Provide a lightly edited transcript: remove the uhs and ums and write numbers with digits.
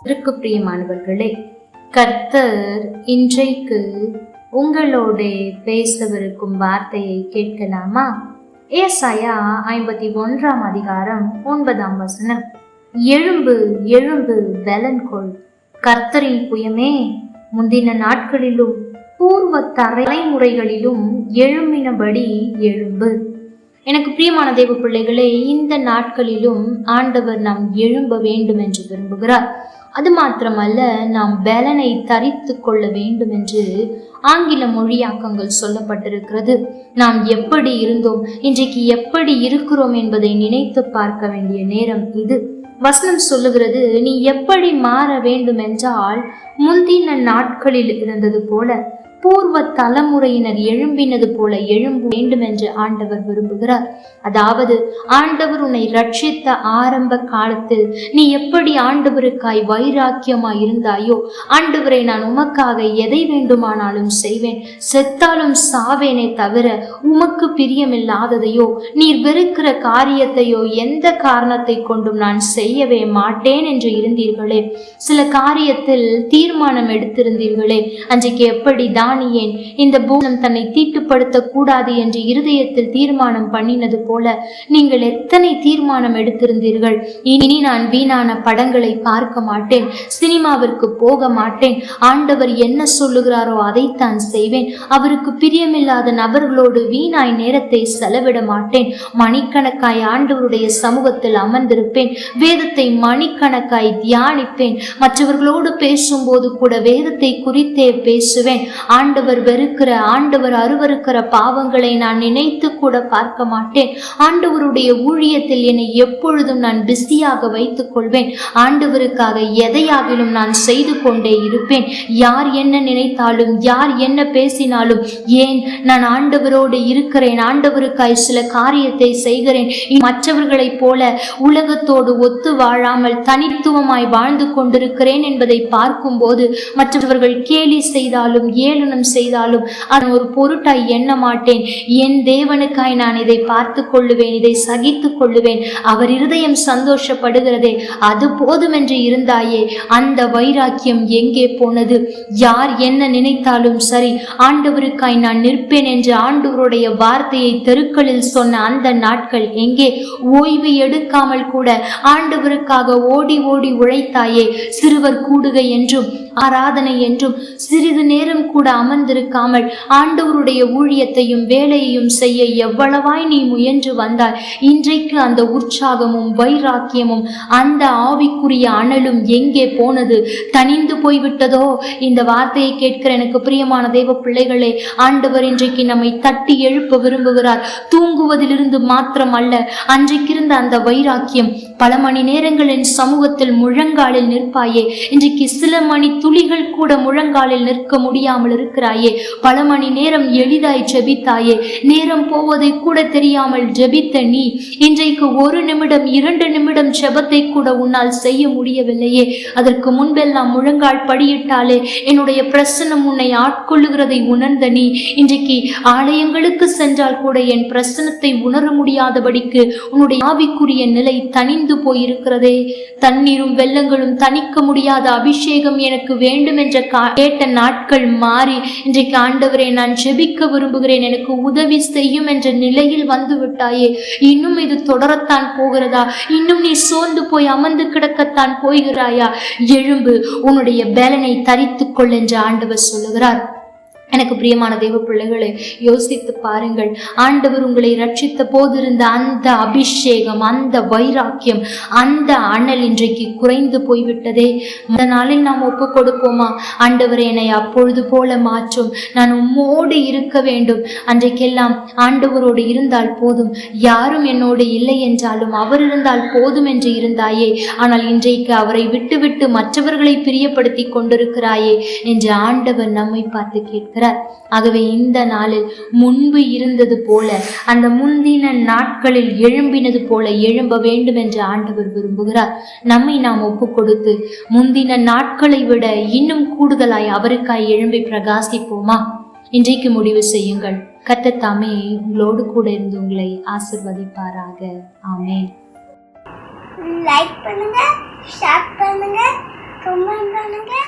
பிரியமானவர்களே, கர்த்தர் இன்றைக்கு உங்களோட பேசவிருக்கும் வார்த்தையை கேட்கலாமா? ஏசாயா 51 அதிகாரம் 9 எழும்பு எழும்பு பலன் கொள், கர்த்தரின் புயமே, முந்தின நாட்களிலும் பூர்வ தலைமுறைகளிலும் எழும்பினபடி எழும்பு. எனக்கு பிரியமான தேவ பிள்ளைகளே, இந்த நாட்களிலும் ஆண்டவர் நாம் எழும்ப வேண்டும் என்று விரும்புகிறார். அது மாத்திரமல்ல, நாம் பலனை தரித்து கொள்ள வேண்டும் என்று ஆங்கில மொழியாக்கங்கள் சொல்லப்பட்டிருக்கிறது. நாம் எப்படி இருந்தோம், இன்றைக்கு எப்படி இருக்கிறோம் என்பதை நினைத்து பார்க்க வேண்டிய நேரம் இது. வசனம் சொல்லுகிறது, நீ எப்படி மாற வேண்டும் என்றால் முந்தின நாட்களில் இருந்தது போல, பூர்வ தலைமுறையினர் எழும்பினது போல எழும்ப வேண்டும் என்று ஆண்டவர் விரும்புகிறார். அதாவது ஆண்டவர் உன்னை ரட்சித்த ஆரம்ப காலத்தில் நீ எப்படி ஆண்டவருக்காய் வைராக்கியமாய் இருந்தாயோ, ஆண்டவரை நான் உமக்காக எதை வேண்டுமானாலும் செய்வேன், செத்தாலும் சாவேனே தவிர உமக்கு பிரியமில்லாததையோ நீர் வெறுக்கிற காரியத்தையோ எந்த காரணத்தை கொண்டும் நான் செய்யவே மாட்டேன் என்று இருந்தீர்களே, சில காரியத்தில் தீர்மானம் எடுத்திருந்தீர்களே, அன்றைக்கு எப்படி தானியேல் இந்த பூதம் தன்னை தீட்டுப்படுத்த கூடாது என்று இருதயத்தில் தீர்மானம் பண்ணினது போல நீங்கள் எத்தனை தீர்மானம் எடுத்திருந்தீர்கள். இனி நான் வீணான படங்களை பார்க்க மாட்டேன், சினிமாவிற்கு போக மாட்டேன், ஆண்டவர் என்ன சொல்லுகிறாரோ அதைத்தான் செய்வேன், அவருக்கு பிரியமில்லாத நபர்களோடு வீணாய் நேரத்தை செலவிட மாட்டேன், மணிக்கணக்காய் ஆண்டவருடைய சமூகத்தில் அமர்ந்திருப்பேன், வேதத்தை மணிக்கணக்காய் தியானிப்பேன், மற்றவர்களோடு பேசும்போது கூட வேதத்தை குறித்தே பேசுவேன், ஆண்டவர் வெறுக்கிற ஆண்டவர் அருவருக்கிற பாவங்களை நான் நினைத்து கூட பார்க்க மாட்டேன், ஆண்டவருடைய ஊழியத்தில் என்னை எப்பொழுதும் நான் பிஸியாக வைத்துக் கொள்வேன், ஆண்டவருக்காக எதையாகிலும் நான் செய்து கொண்டே இருப்பேன், யார் என்ன நினைத்தாலும் யார் என்ன பேசினாலும், ஏன் நான் ஆண்டவரோடு இருக்கிறேன், ஆண்டவருக்காய் சில காரியத்தை செய்கிறேன், மற்றவர்களைப் போல உலகத்தோடு ஒத்து வாழாமல் தனித்துவமாய் வாழ்ந்து கொண்டிருக்கிறேன் என்பதை பார்க்கும் போது மற்றவர்கள் கேலி செய்தாலும் ஏளனம் செய்தாலும் அதன் ஒரு பொருட்டாய் எண்ண மாட்டேன். என் தேவனுக்காய் நான் இதை பார்த்து கொள்ளுவேன், இதை சகித்துக் கொள்ளுவேன், அவர் இருதயம் சந்தோஷப்படுகிறதே அது போதும் என்று இருந்தாயே, அந்த வைராக்கியம் எங்கே போனது? யார் என்ன நினைத்தாலும் சரி, ஆண்டவருக்காய் நான் நிற்பேன் என்று ஆண்டவருடைய வார்த்தையை தெருக்களில் சொன்ன அந்த நாட்கள் எங்கே? ஓய்வு எடுக்காமல் கூட ஆண்டவருக்காக ஓடி ஓடி உழைத்தாயே, சிறுவர் கூடுகை என்றும் ஆராதனை என்றும் சிறிது நேரம் கூட அமர்ந்திருக்காமல் ஆண்டவருடைய ஊழியத்தையும் வேலையையும் செய்ய எவ்வளவாய் நீ முயன்று வந்தாய். இன்றைக்கு அந்த உற்சாகமும் வைராக்கியமும் அந்த ஆவிக்குரிய அனலும் எங்கே போனது? தனிந்து போய்விட்டதோ? இந்த வார்த்தையை கேட்கிற எனக்கு பிரியமான தேவ பிள்ளைகளே, ஆண்டவர் இன்றைக்கு நம்மை தட்டி எழுப்ப விரும்புகிறார். தூங்குவதிலிருந்து மாத்திரம் அல்ல, அன்றைக்கிருந்த அந்த வைராக்கியம், பல மணி நேரங்களின் சமூகத்தில் முழங்காலில் நிற்பாயே, இன்றைக்கு சில மணி துளிகள் கூட முழங்காலில் நிற்க முடியாமல் இருக்கிறாயே, பல மணி நேரம் எளிதாய் ஜெபித்தாயே, நேரம் போவதை கூட தெரியாமல் ஜெபித்த நீ இன்றைக்கு 1 நிமிடம் 2 நிமிடம் ஜெபத்தை கூட உன்னால் செய்ய முடியவில்லையே. அதற்கு முன்பெல்லாம் முழங்கால் படியிட்டாலே என்னுடைய பிரசன்னம் உன்னை ஆட்கொள்ளுகிறதை உணர்ந்த நீ இன்றைக்கு ஆலயங்களுக்கு சென்றால் கூட என் பிரசனத்தை உணர முடியாதபடிக்கு உன்னுடைய ஆவிக்குரிய நிலை தனிந்து போயிருக்கிறதே. தண்ணீரும் வெள்ளங்களும் தணிக்க முடியாத அபிஷேகம் எனக்கு வேண்டும் என்ற கேட்ட நாட்கள் மாறி இன்றைக்கு ஆண்டவரே நான் ஜெபிக்க விரும்புகிறேன், எனக்கு உதவி செய்யும் என்ற நிலையில் வந்து விட்டாயே. இன்னும் இது தொடரத்தான் போகிறதா? இன்னும் நீ சோர்ந்து போய் அமர்ந்து கிடக்கத்தான் போகிறாயா? எழும்பு, உன்னுடைய பலனை தரித்துக் கொள் என்று ஆண்டவர் சொல்லுகிறார். எனக்கு பிரியமான தேவ பிள்ளைகளை, யோசித்து பாருங்கள். ஆண்டவர் உங்களை ரட்சித்த போதிருந்த அந்த அபிஷேகம், அந்த வைராக்கியம், அந்த அனல் இன்றைக்கு குறைந்து போய்விட்டதே. அந்த நாளில் நாம் ஒப்பு கொடுப்போமா? ஆண்டவரை என்னை அப்பொழுது போல மாற்றும், நான் உம்மோடு இருக்க வேண்டும். அன்றைக்கெல்லாம் ஆண்டவரோடு இருந்தால் போதும், யாரும் என்னோடு இல்லை என்றாலும் அவர் இருந்தால் போதும் என்று இருந்தாயே. ஆனால் இன்றைக்கு அவரை விட்டு விட்டு மற்றவர்களை பிரியப்படுத்தி கொண்டிருக்கிறாயே என்று ஆண்டவர் நம்மை பார்த்து கேட்கிறார். ஆகவே இந்த நாளில் முன்பு இருந்தது போல, அந்த முந்தின நாட்களில் எழும்பினது போல எழும்ப வேண்டும் என்று ஆண்டவர் விரும்புகிறார். நம்மை நாம் ஒப்பு கொடுத்து முந்தின நாட்களை விட இன்னும் கூடுதலாய் அவருக்காய் எழும்பி பிரகாசிப்போமா? இன்றைக்கு முடிவு செய்யுங்கள். கர்த்தர் தாமே உங்களோடு கூட இருந்து உங்களை ஆசீர்வதிப்பாராக. ஆமென். லைக் பண்ணுங்க, ஷேர் பண்ணுங்க, கமெண்ட் பண்ணுங்க.